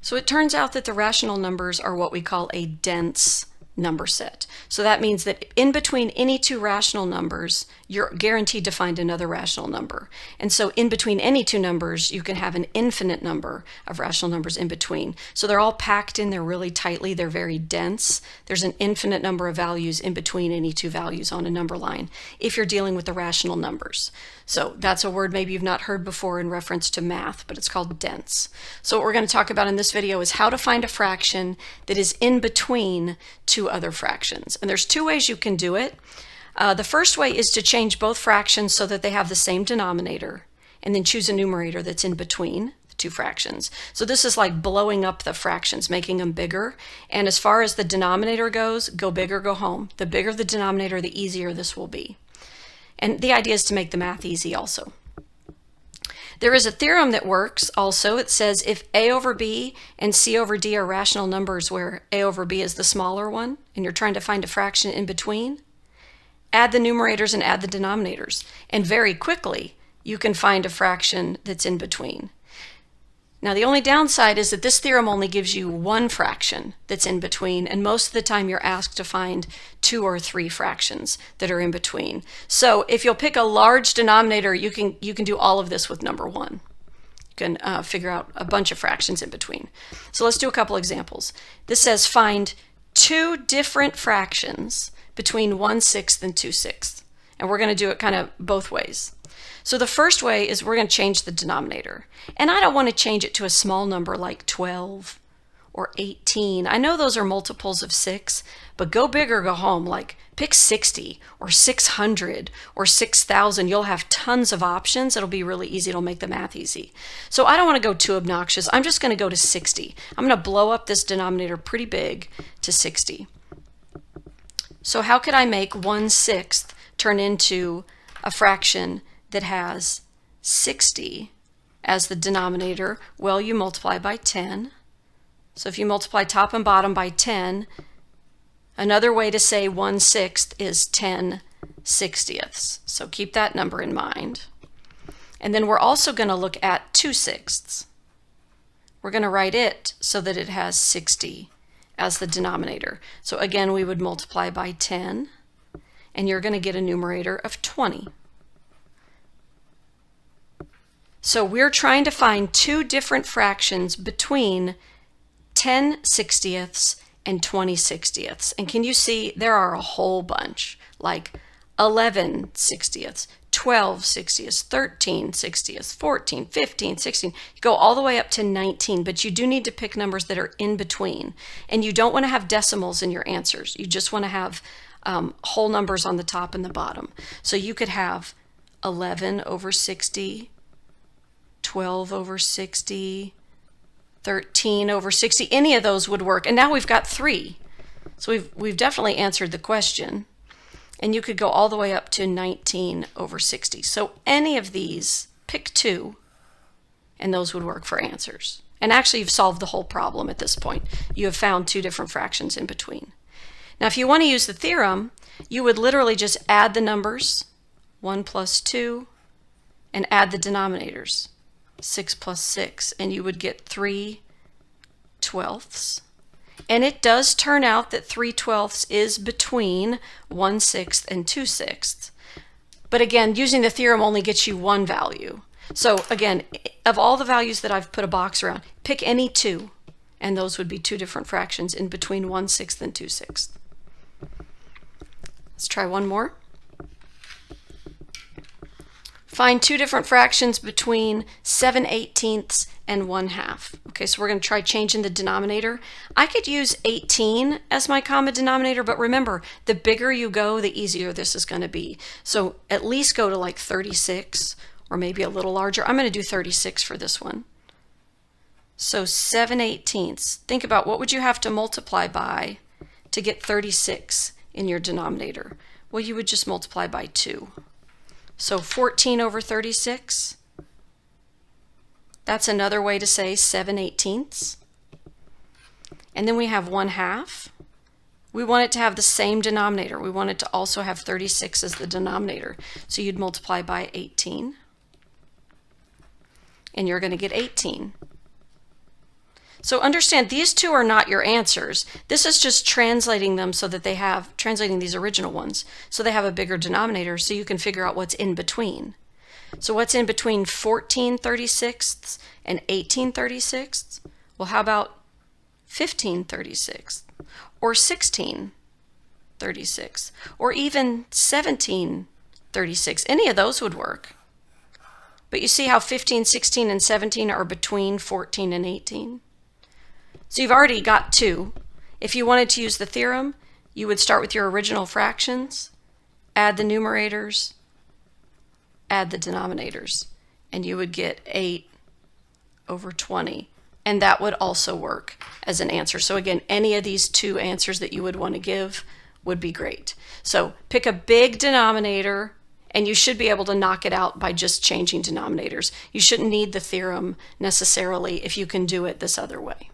So it turns out that the rational numbers are what we call a dense number set. So that means that in between any two rational numbers, you're guaranteed to find another rational number. And so in between any two numbers, you can have an infinite number of rational numbers in between. So they're all packed in there really tightly. They're very dense. There's an infinite number of values in between any two values on a number line if you're dealing with the rational numbers. So that's a word maybe you've not heard before in reference to math, but it's called dense. So what we're going to talk about in this video is how to find a fraction that is in between two other fractions. And there's two ways you can do it. The first way is to change both fractions so that they have the same denominator, and then choose a numerator that's in between the two fractions. So this is like blowing up the fractions, making them bigger. And as far as the denominator goes, go big or go home. The bigger the denominator, the easier this will be. And the idea is to make the math easy also. There is a theorem that works also. It says if a over b and c over d are rational numbers where a over b is the smaller one, and you're trying to find a fraction in between, add the numerators and add the denominators. And very quickly, you can find a fraction that's in between. Now the only downside is that this theorem only gives you one fraction that's in between, and most of the time you're asked to find 2 or 3 fractions that are in between. So if you'll pick a large denominator, you can do all of this with number 1. You can figure out a bunch of fractions in between. So let's do a couple examples. This says find 2 different fractions between 1/6 and 2/6. And we're going to do it kind of both ways. So the first way is we're going to change the denominator. And I don't want to change it to a small number like 12 or 18. I know those are multiples of 6, but go big or go home. Like pick 60 or 600 or 6,000. You'll have tons of options. It'll be really easy. It'll make the math easy. So I don't want to go too obnoxious. I'm just going to go to 60. I'm going to blow up this denominator pretty big to 60. So how could I make 1/6 turn into a fraction that has 60 as the denominator? Well, you multiply by 10. So if you multiply top and bottom by 10, another way to say 1/6 is 10/60. So keep that number in mind. And then we're also going to look at 2/6. We're going to write it so that it has 60 as the denominator. So again, we would multiply by 10, and you're going to get a numerator of 20. So we're trying to find 2 different fractions between 10/60 and 20/60. And can you see there are a whole bunch, like 11/60, 12/60, 13/60, 14, 15, 16. You go all the way up to 19, but you do need to pick numbers that are in between. And you don't want to have decimals in your answers. You just want to have whole numbers on the top and the bottom. So you could have 11 over 60, 12 over 60, 13 over 60. Any of those would work. And now we've got 3. So we've definitely answered the question. And you could go all the way up to 19 over 60. So any of these, pick 2, and those would work for answers. And actually, you've solved the whole problem at this point. You have found 2 different fractions in between. Now, if you want to use the theorem, you would literally just add the numbers, 1 plus 2, and add the denominators, 6 plus 6, and you would get 3/12. And it does turn out that 3/12 is between 1/6 and 2/6. But again, using the theorem only gets you one value. So again, of all the values that I've put a box around, pick any 2, and those would be 2 different fractions in between 1/6 and 2/6. Let's try one more. Find 2 different fractions between 7/18 and 1/2. Okay, so we're going to try changing the denominator. I could use 18 as my common denominator, but remember, the bigger you go, the easier this is going to be. So at least go to like 36, or maybe a little larger. I'm going to do 36 for this one. So 7/18. Think about what would you have to multiply by to get 36 in your denominator? Well, you would just multiply by 2. So 14 over 36, that's another way to say 7/18. And then we have 1/2. We want it to have the same denominator. We want it to also have 36 as the denominator. So you'd multiply by 18, and you're going to get 18. So understand these two are not your answers. This is just translating them so that they have, translating these original ones, so they have a bigger denominator so you can figure out what's in between. So what's in between 14/36 and 18/36? Well, how about 15/36 or 16/36 or even 17/36? Any of those would work. But you see how 15, 16, and 17 are between 14 and 18? So you've already got two. If you wanted to use the theorem, you would start with your original fractions, add the numerators, add the denominators, and you would get 8/20. And that would also work as an answer. So again, any of these two answers that you would want to give would be great. So pick a big denominator, and you should be able to knock it out by just changing denominators. You shouldn't need the theorem necessarily if you can do it this other way.